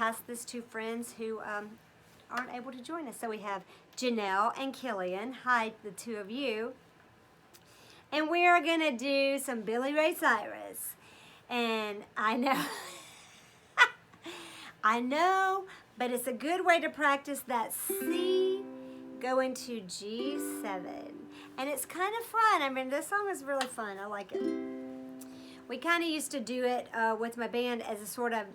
pass this to friends who aren't able to join us. So we have Janelle and Killian. Hi, the two of you. And we are going to do some Billy Ray Cyrus. And I know, I know, but it's a good way to practice that C going to G7. And it's kind of fun. I mean, this song is really fun. I like it. We kind of used to do it with my band as a sort of,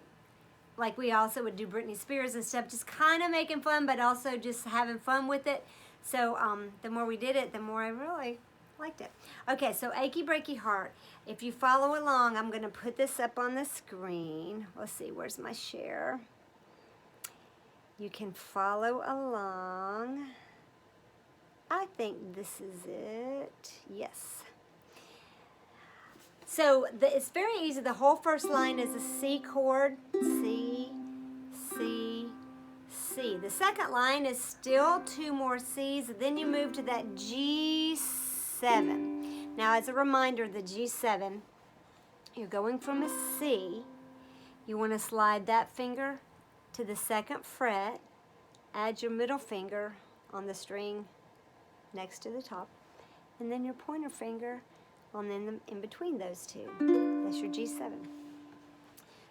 like we also would do Britney Spears and stuff, just kind of making fun, but also just having fun with it. So the more we did it, the more I really liked it. Okay, so Achy Breaky Heart. If you follow along, I'm going to put this up on the screen. Let's see, where's my share? You can follow along. I think this is it. Yes. So it's very easy. The whole first line is a C chord. C, C, C. The second line is still 2 more C's. Then you move to that G7. Now, as a reminder, the G7, you're going from a C. You want to slide that finger to the 2nd fret. Add your middle finger on the string next to the top. And then your pointer finger in between those two. That's your G7.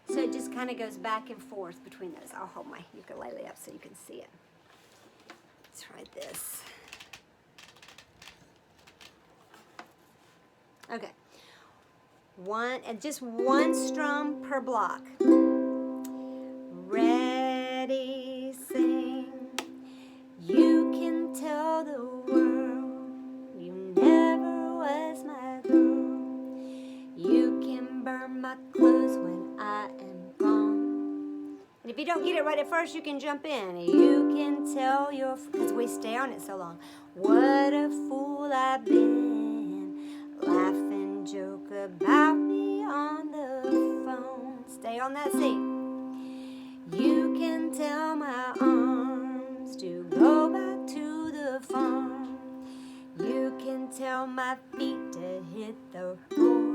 So it just kind of goes back and forth between those. I'll hold my ukulele up so you can see it. Let's try this. Okay. Just one strum per block. Ready, sing. You can tell the world you never was my girl. You can burn my clothes when I am gone. And if you don't get it right at first, you can jump in. You can tell your, because we stay on it so long. What a fool I've been. Laugh and joke about me on the phone. Stay on that C. You can tell my arms to go back to the farm. You can tell my feet to hit the floor.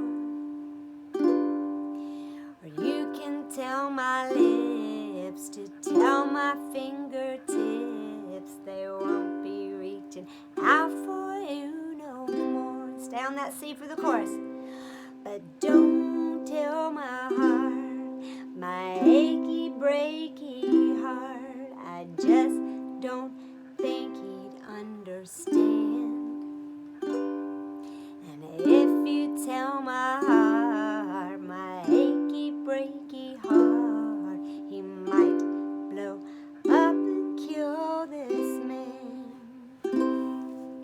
Or you can tell my lips to tell my fingertips they won't be reaching out for you no more. Stay on that C for the chorus. But don't tell my heart, my achy, breaky heart, I just don't think he'd understand. And if you tell my heart, my achy, breaky heart, he might blow up and kill this man.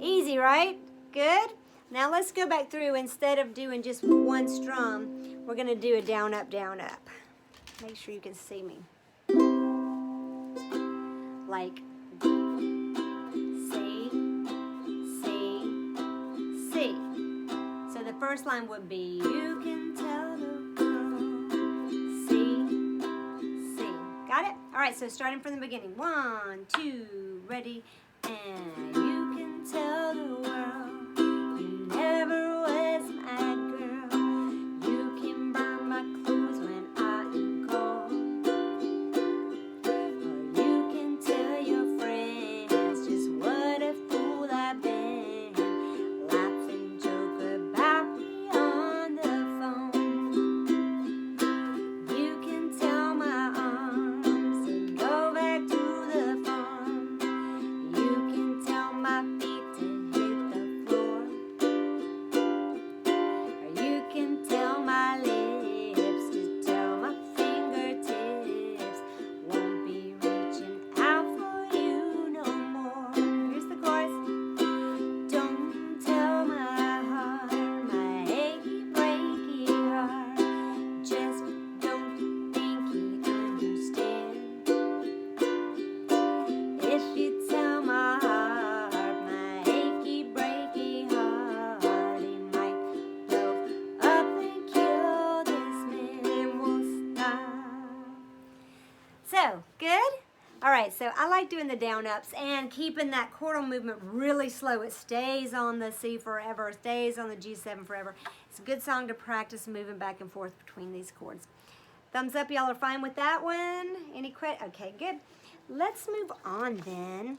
Easy, right? Good? Now let's go back through. Instead of doing just one strum, we're going to do a down, up, down, up. Make sure you can see me. Like C, C, C. So the first line would be, you can tell the world, C, C. Got it? All right, so starting from the beginning. 1, 2, ready, and you can tell the world you never was my girl. You can burn my clothes when I am cold. Or you can tell your friends just what a fool I've been. Laugh and joke about me on the phone. You can tell my arms to go back to the farm. You can tell my feet to hit the floor. Or you can tell my lips to tell my fingertips won't be reaching out for you no more. Here's the chorus. Don't tell my heart, my achy, breaky heart, just don't think he'd understand. If you tell my heart, my achy, breaky heart, he might blow up and kill this man and we'll stop. So, good? All right, so I like doing the down ups and keeping that chordal movement really slow. It stays on the C forever, stays on the G7 forever. It's a good song to practice moving back and forth between these chords. Thumbs up, y'all are fine with that one? Any questions? Okay, good. Let's move on then.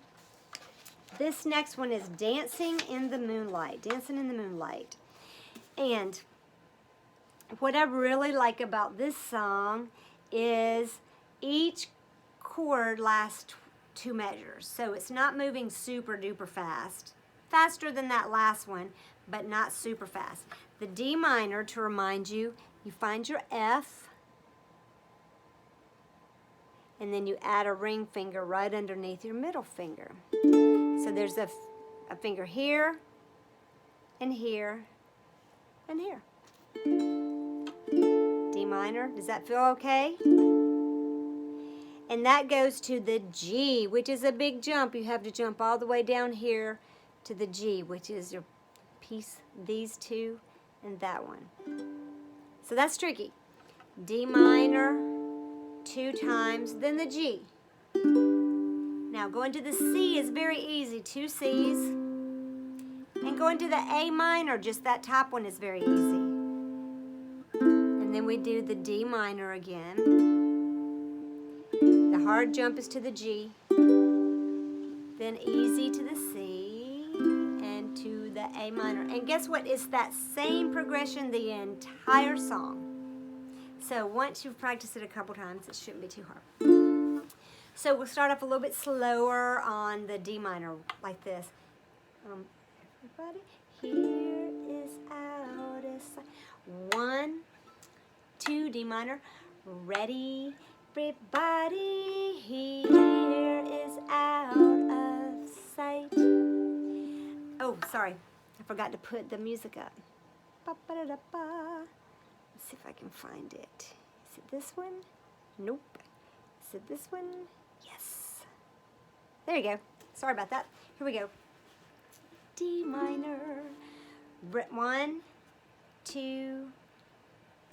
This next one is Dancing in the Moonlight. Dancing in the Moonlight. And what I really like about this song is each chord lasts 2 measures. So it's not moving super duper fast. Faster than that last one, but not super fast. The D minor, to remind you, you find your F, and then you add a ring finger right underneath your middle finger. So there's a finger here, and here, and here. D minor, does that feel okay? And that goes to the G, which is a big jump. You have to jump all the way down here to the G, which is your piece, these two, and that one. So that's tricky. D minor 2 times, then the G. Now going to the C is very easy, 2 C's. And going to the A minor, just that top one is very easy. And then we do the D minor again. The hard jump is to the G. Then easy to the C and to the A minor. And guess what? It's that same progression the entire song. So once you've practiced it a couple times, it shouldn't be too hard. So we'll start off a little bit slower on the D minor, like this. Everybody, here is out of sight. 1, 2, D minor. Ready, everybody, here is out of sight. Oh, sorry, I forgot to put the music up. Ba-ba-da-da-ba. Let's see if I can find it. Is it this one? Nope. Is it this one? Yes. There you go. Sorry about that. Here we go. D minor. 1, 2,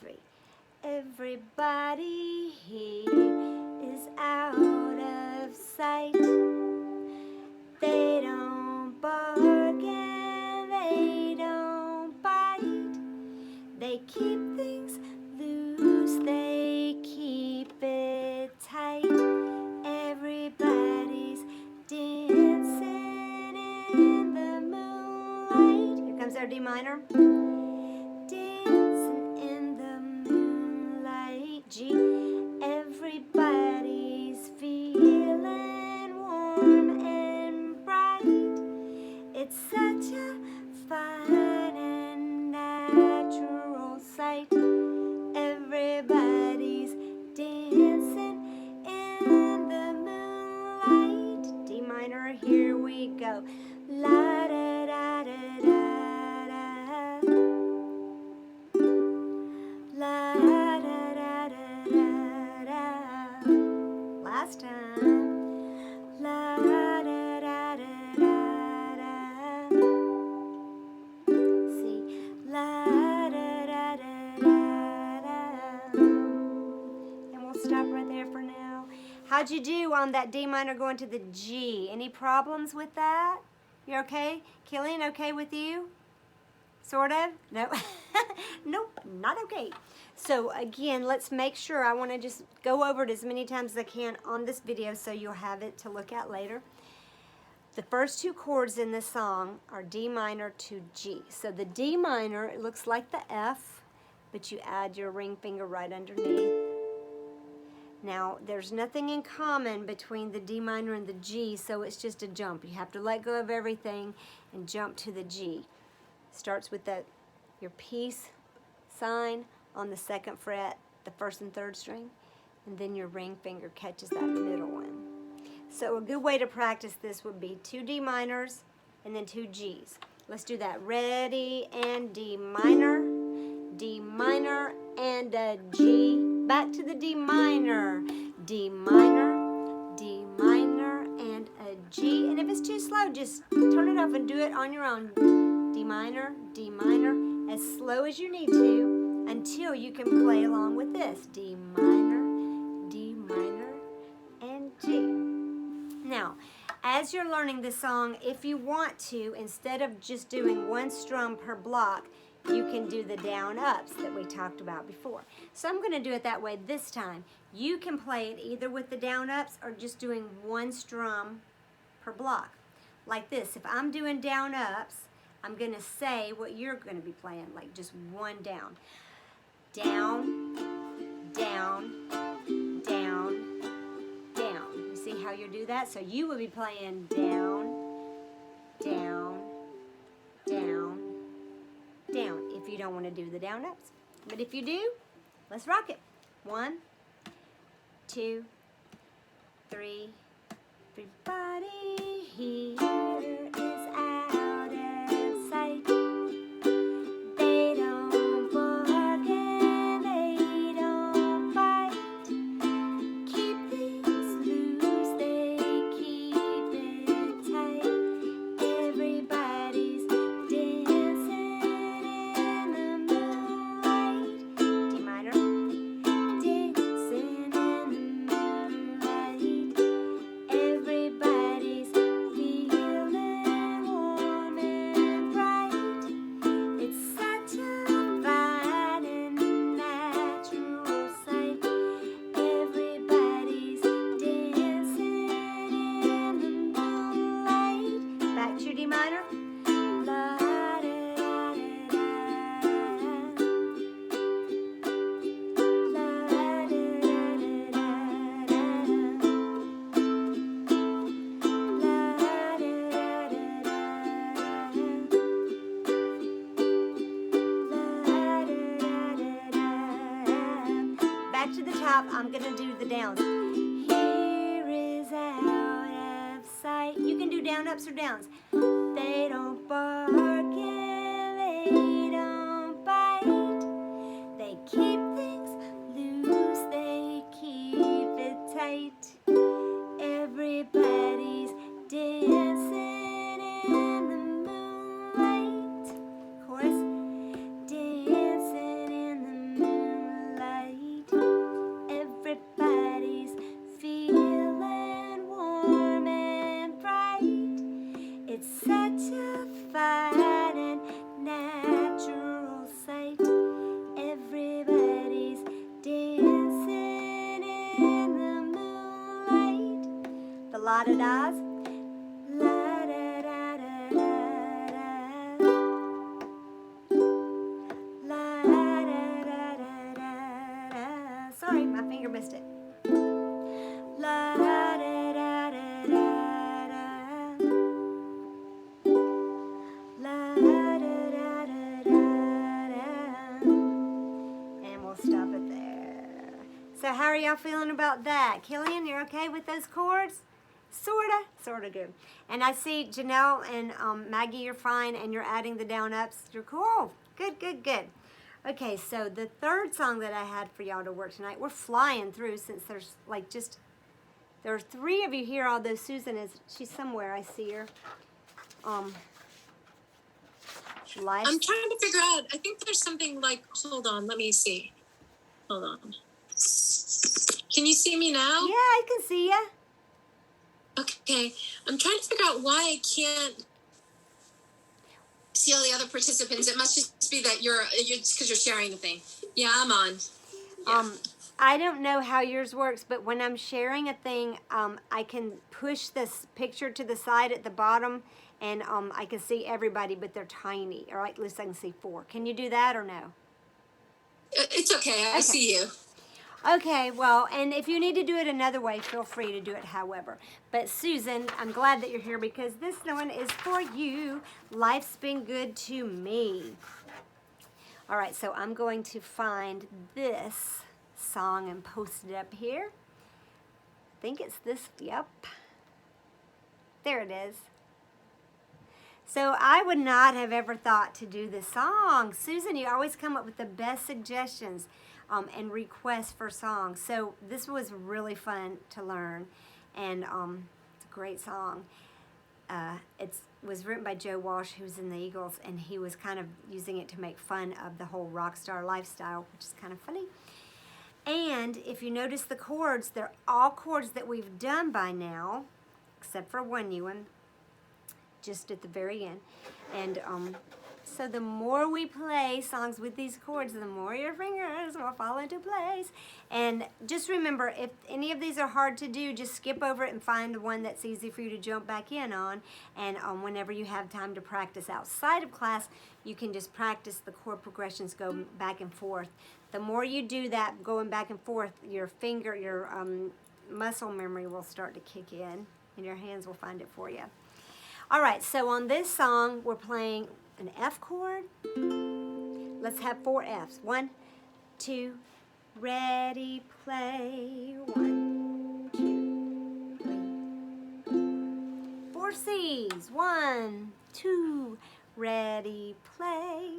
3. Everybody here is out of sight. They don't bark and they don't bite. They keep things loose, they keep it tight. Everybody's dancing in the moonlight. Here comes our D minor. Dancing in the moonlight. G. Everybody's feeling warm and bright. It's such a fine and natural sight. Everybody's dancing in the moonlight. D minor, here we go. La da da da da da. La da da da da da. Last time. La da da da da da. See. La da da da da da. And we'll stop right there for now. How'd you do on that D minor going to the G? Any problems with that? You're okay? Killian, okay with you? Sort of? No? Nope, not okay. So again, let's make sure, I want to just go over it as many times as I can on this video so you'll have it to look at later. The first 2 chords in this song are D minor to G. So the D minor, it looks like the F, but you add your ring finger right underneath. Now, there's nothing in common between the D minor and the G, so it's just a jump. You have to let go of everything and jump to the G. Starts with your peace sign on the 2nd fret, the 1st and 3rd string, and then your ring finger catches that middle one. So a good way to practice this would be 2 D minors and then 2 Gs. Let's do that. Ready, and D minor, and a G. Back to the D minor, and a G. And if it's too slow, just turn it off and do it on your own. D minor, as slow as you need to until you can play along with this. D minor, and G. Now, as you're learning this song, if you want to, instead of just doing 1 strum per block, you can do the down ups that we talked about before. So I'm going to do it that way this time. You can play it either with the down ups or just doing one strum per block. Like this, if I'm doing down ups, I'm going to say what you're going to be playing, like just one down. Down, down, down, down. You see how you do that? So you will be playing down, down, down, down, if you don't want to do the down ups. But if you do, let's rock it. 1, 2, 3. Everybody here is out of sight. They don't bark and they don't bite. Keep things loose, they keep it tight. Everybody's dancing in the moonlight. D minor. Dancing in the moonlight. Everybody's feeling warm and bright. It's such a fine and natural sight. Everybody's dancing in the moonlight. Back to D minor. La da da da da. La da da da da da. Back to the top, I'm going to do the downs. Here is out of sight. You can do down ups or downs. They don't bark and they don't bite. They keep things loose, they keep it tight. Everybody's dancing in the moonlight. Chorus. Dancing in the moonlight. Everybody's feeling warm and bright. It's such a fine and natural sight. Everybody's dancing in the moonlight. The la-da-das. La-da-da-da-da-da. La-da-da-da-da-da. Sorry, my finger missed it. La-da-da-da-da-da. La-da-da-da-da-da. And we'll stop it there. So how are y'all feeling about that? Killian, you're okay with those chords? Sorta good. And I see Janelle and Maggie, you're fine, and you're adding the down ups. You're cool. Good. Okay, so the third song that I had for y'all to work tonight, we're flying through since there's like just, there are 3 of you here, although Susan she's somewhere, I see her. Life. I'm trying to figure out, I think there's something like, hold on, let me see. Hold on. Can you see me now? Yeah, I can see ya. Okay, I'm trying to figure out why I can't see all the other participants. It must just be that you're because you're sharing the thing. Yeah, I'm on. Yeah. I don't know how yours works, but when I'm sharing a thing, I can push this picture to the side at the bottom, and I can see everybody, but they're tiny, or at least I can see 4. Can you do that or no? It's okay. I see you. Okay, well, and if you need to do it another way, feel free to do it however. But Susan, I'm glad that you're here because this one is for you. Life's been good to me. All right, so I'm going to find this song and post it up here. I think it's this, yep. There it is. So I would not have ever thought to do this song. Susan, you always come up with the best suggestions and requests for songs. So this was really fun to learn, and it's a great song. It was written by Joe Walsh, who's in the Eagles, and he was kind of using it to make fun of the whole rock star lifestyle, which is kind of funny. And if you notice the chords, they're all chords that we've done by now, except for one new one, just at the very end. And So the more we play songs with these chords, the more your fingers will fall into place. And just remember, if any of these are hard to do, just skip over it and find the one that's easy for you to jump back in on. And whenever you have time to practice outside of class, you can just practice the chord progressions, go back and forth. The more you do that, going back and forth, your muscle memory will start to kick in, and your hands will find it for you. All right, so on this song, we're playing an F chord. Let's have 4 Fs. 1, 2, ready, play. 1, 2, 3. 4 Cs. 1, 2, ready, play.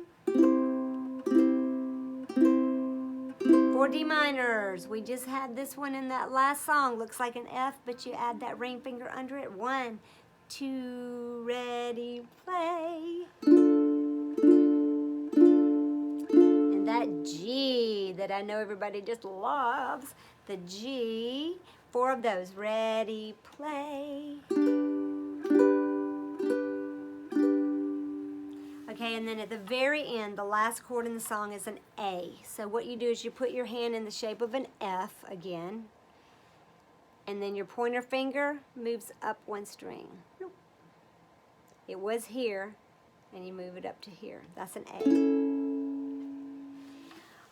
4 D minors. We just had this one in that last song. Looks like an F, but you add that ring finger under it. 1, 2, ready, play. And that G that I know everybody just loves, the G, 4 of those. Ready, play. Okay, and then at the very end, the last chord in the song is an A. So what you do is you put your hand in the shape of an F again, and then your pointer finger moves up 1 string. It was here, and you move it up to here. That's an A.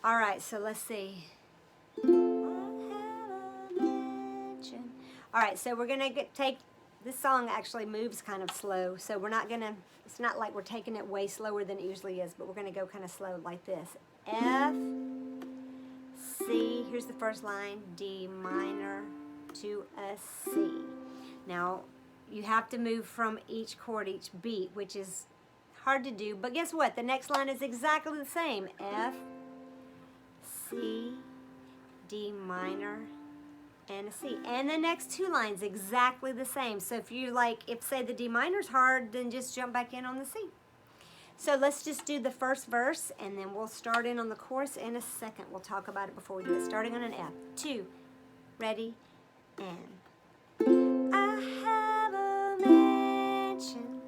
All right, so let's see. All right, so we're gonna take, this song actually moves kind of slow, so we're not gonna, it's not like we're taking it way slower than it usually is, but we're gonna go kind of slow like this. F, C, here's the first line, D minor to a C. Now, you have to move from each chord, each beat, which is hard to do, but guess what? The next line is exactly the same. F, C, D minor, and a C. And the next 2 lines exactly the same. So if you if say the D minor's hard, then just jump back in on the C. So let's just do the first verse, and then we'll start in on the chorus in a second. We'll talk about it before we do it. Starting on an F. 2, ready, and. I have a mansion,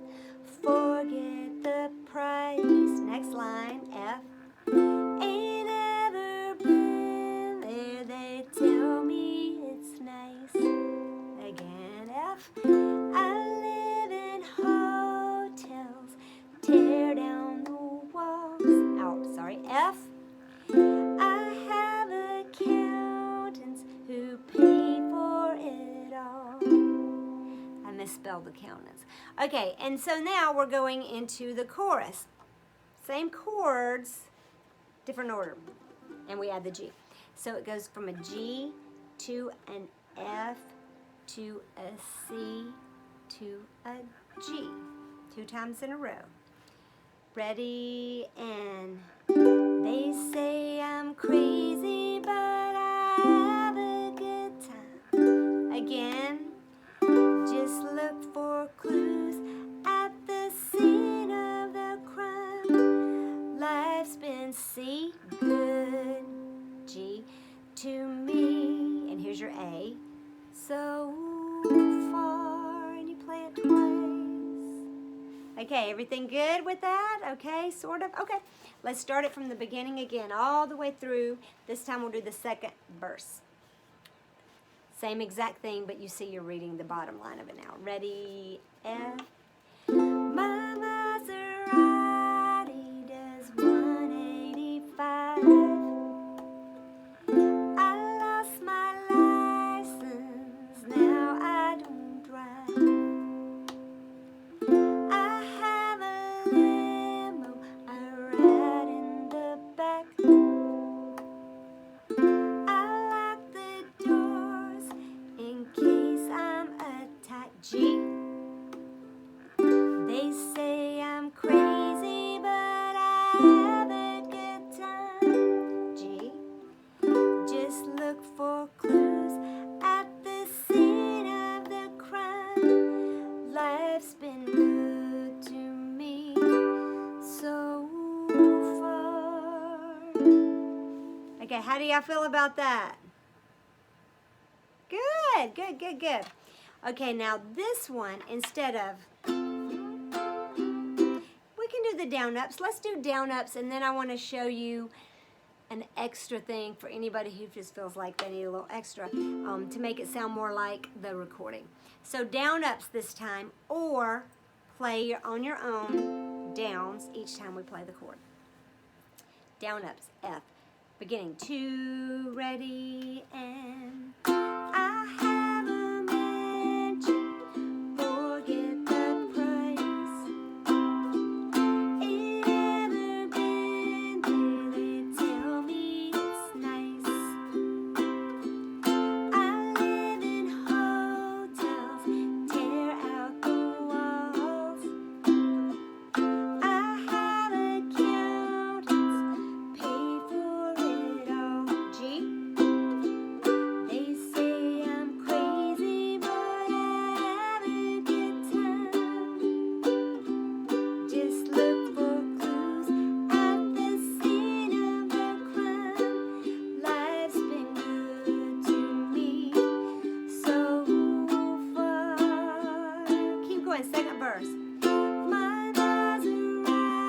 forget the price. Next line, F. Ain't ever been there, they tell me it's nice. Again, F. I live in hotels, tear down the walls. F. I have accountants who pay for it all. I misspelled accountants. Okay, and so now we're going into the chorus. Same chords, different order, and we add the G. So it goes from a G to an F to a C to a G. 2 times in a row. Ready, and they say I'm crazy, but I have a good time. Again, just look for clues at the scene of the crime. Life's been C, good, G, to me. And here's your A. So far, and you play it twice. Okay, everything good with that? Okay, sort of? Okay, let's start it from the beginning again, all the way through. This time we'll do the second verse. Same exact thing, but you see you're reading the bottom line of it now. Ready, F. My Maserati does 185. I lost my license, now I don't drive. I have a limo, I ride in the back. I lock the doors in case I'm attacked. G. They say I'm crazy, but I have a good time. G. Just look for clues at the scene of the crime. Life's been good to me so far. Okay, how do y'all feel about that? Good, good, good, good. Okay, now this one, instead of, we can do the the down ups. Let's do down ups, and then I want to show you an extra thing for anybody who just feels like they need a little extra to make it sound more like the recording. So down ups this time, or play on your own downs each time we play the chord. Down ups, F. Beginning, 2, ready, and I have a mansion, forget the price. It ever been there, they tell me it's nice. I live in hotels, tear out the walls. I have accountants, pay for it all. G. They say I'm crazy, but I have a good time. Just look for clues at the scene of a crime. Life's been good to me so far. Keep going, second verse. My Maserati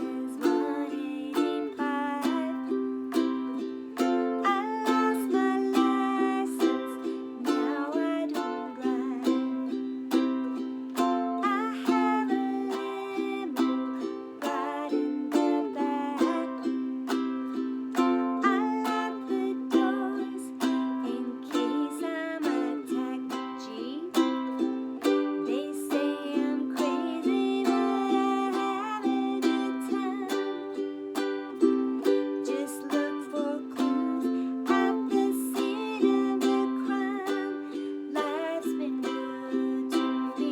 is 185. I lost my license, now I don't drive. I have a limo right in the back. I lock the doors in case I'm attacked. G. They say I'm crazy, but I have a good time. Just look for clues at the scene of a crime. Life's been good to me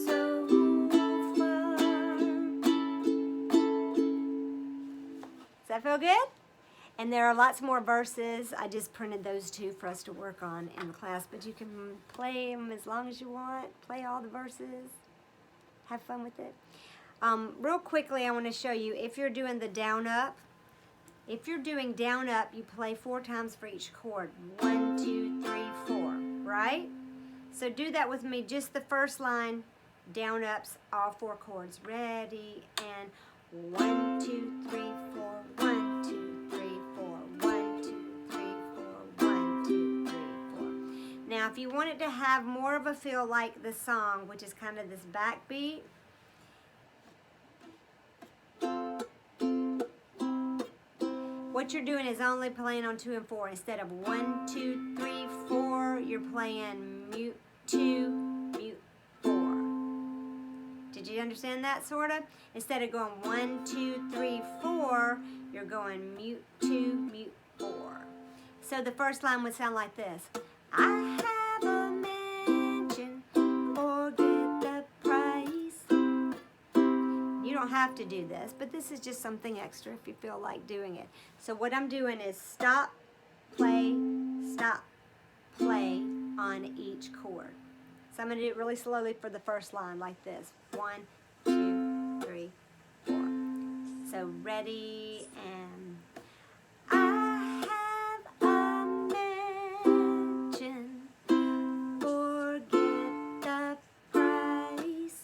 so far. Does that feel good? And there are lots more verses. I just printed those two for us to work on in the class, but you can play them as long as you want. Play all the verses. Have fun with it. Real quickly, I want to show you, if you're doing the down up, if you're doing down up, you play 4 times for each chord. 1, 2, 3, 4, right? So do that with me. Just the first line, down ups, all 4 chords. Ready, and 1, 2, 3, 4, 1, 2, 3, 4, 1, 2, 3, 4, 1, 2, 3, 4. Now, if you want it to have more of a feel like the song, which is kind of this backbeat, what you're doing is only playing on 2 and 4. Instead of 1, 2, 3, 4, you're playing mute 2, mute 4. Did you understand that, sort of? Instead of going 1, 2, 3, 4, you're going mute 2, mute 4. So the first line would sound like this. I have a mansion, forget the price. You don't have to do this, but this is just something extra if you feel like doing it. So what I'm doing is stop, play on each chord. So I'm going to do it really slowly for the first line like this. 1, 2, 3, 4. So ready, and I have a mansion, forget the price.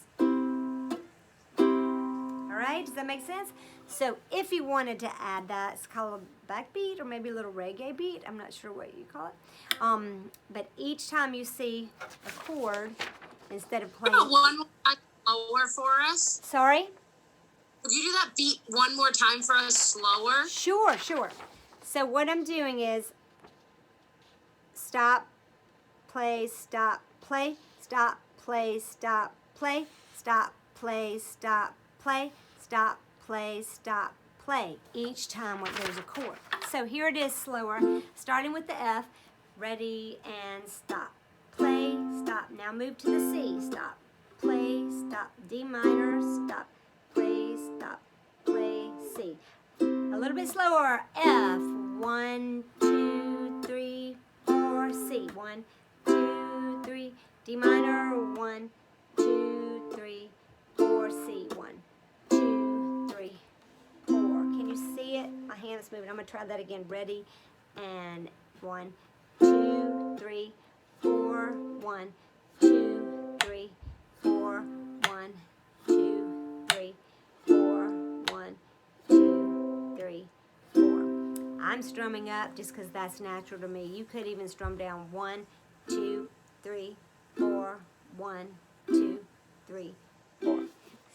All right, does that make sense? So if you wanted to add that, it's called a backbeat or maybe a little reggae beat. I'm not sure what you call it. But each time you see a chord, instead of playing... One more time slower for us? Sorry? Would you do that beat one more time for us slower? Sure. So what I'm doing is stop, play, stop, play, stop, play, stop, play, stop, play, stop, play, stop, play, stop, play. Each time when there's a chord. So here it is slower, starting with the F. Ready, and stop. Play, stop. Now move to the C. Stop, play, stop. D minor, stop. Play, stop, play, C. A little bit slower. F. 1, 2, 3, 4, C. 1, 2, 3. D minor. 1, 2, 3, 4, C. 1, 2, 3, 4. Can you see it? My hand is moving. I'm going to try that again. Ready, and 1, 2, 3, 4. 1, 2, 3, 4. 1, 2, 3, I'm strumming up just because that's natural to me. You could even strum down 1, 2, 3, 4, 1, 2, 3, 4.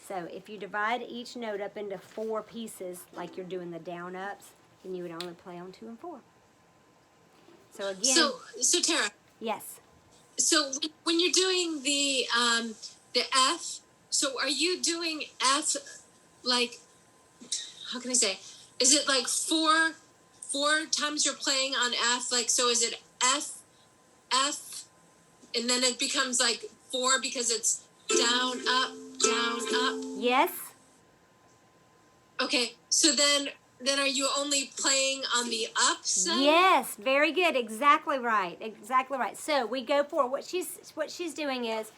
So if you divide each note up into 4 pieces, like you're doing the down ups, then you would only play on 2 and 4. So again. So Tara. Yes. So when you're doing the F, so are you doing F like, how can I say? Is it like four times you're playing on F? Like, so is it F, F, and then it becomes like 4 because it's down, up, down, up? Yes. Okay, so then are you only playing on the up side? Yes, very good. Exactly right. Exactly right. So we go for what she's doing is,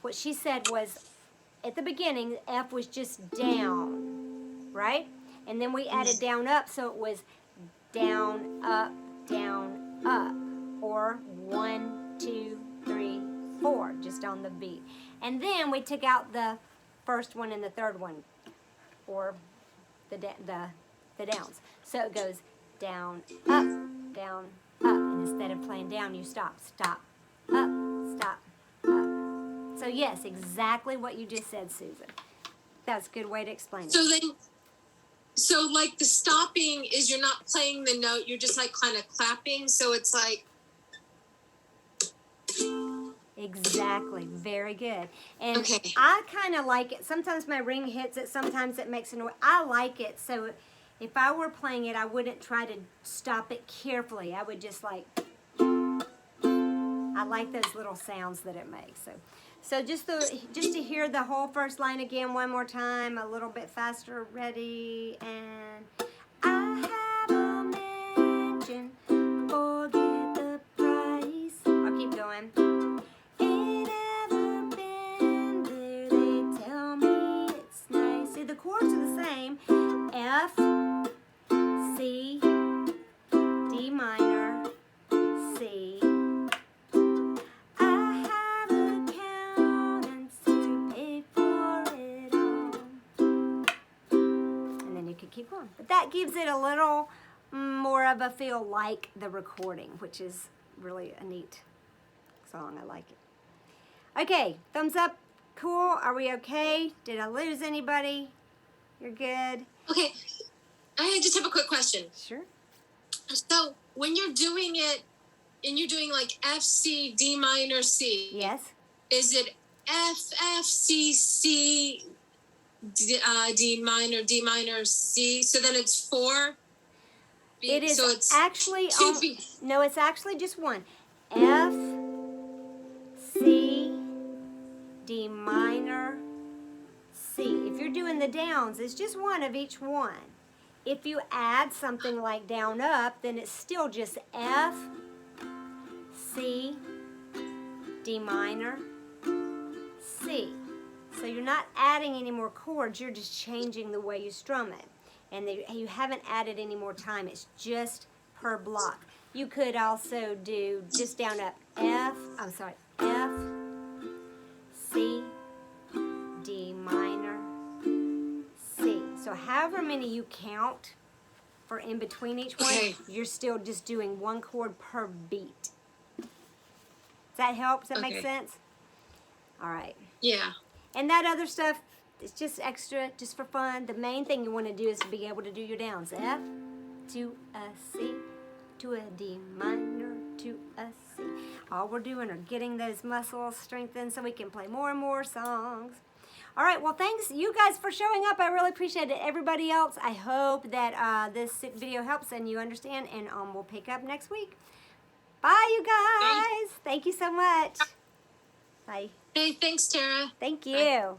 what she said was, at the beginning, F was just down, right? And then we added down up, so it was down, up, or 1, 2, 3, 4, just on the beat. And then we took out the first one and the third one, or the downs. So it goes down, up, and instead of playing down, you stop, up, stop, up. So yes, exactly what you just said, Susan. That's a good way to explain it. So like the stopping is you're not playing the note, you're just like kind of clapping, so it's like. Exactly. Very good. And okay. I kind of like it. Sometimes my ring hits it. Sometimes it makes a noise. I like it. So if I were playing it, I wouldn't try to stop it carefully. I would just like, I like those little sounds that it makes. So just to hear the whole first line again one more time, a little bit faster. Ready, and I have a mansion, forget the price. I'll keep going. Ain't ever been there, they tell me it's nice. See, the chords are the same. F, C, D minor, C. I have accountants to pay for it all. And then you could keep going. But that gives it a little more of a feel like the recording, which is really a neat song. I like it. Okay, thumbs up. Cool. Are we okay? Did I lose anybody? You're good? Okay. I just have a quick question. Sure. So when you're doing it, and you're doing like F, C, D minor, C. Yes. Is it F, F, C, C, D minor, C? So then it's 4? It is, so it's actually, no, it's actually just one. F, C, D minor, C. If you're doing the downs, it's just one of each one. If you add something like down up, then it's still just F, C, D minor, C. So you're not adding any more chords, you're just changing the way you strum it. And you haven't added any more time, it's just per block. You could also do just down up F, C, D minor, C. So however many you count for in between each one, you're still just doing one chord per beat. Does that help? Does that make sense? All right. Yeah. And that other stuff, it's just extra, just for fun. The main thing you want to do is to be able to do your downs. F to a C to a D minor to a C. All we're doing are getting those muscles strengthened so we can play more and more songs. All right, well, thanks you guys for showing up. I really appreciate it. Everybody else, I hope that this video helps and you understand, and we'll pick up next week. Bye, you guys. Thank you so much. Bye. Hey, thanks, Tara. Thank you. Bye.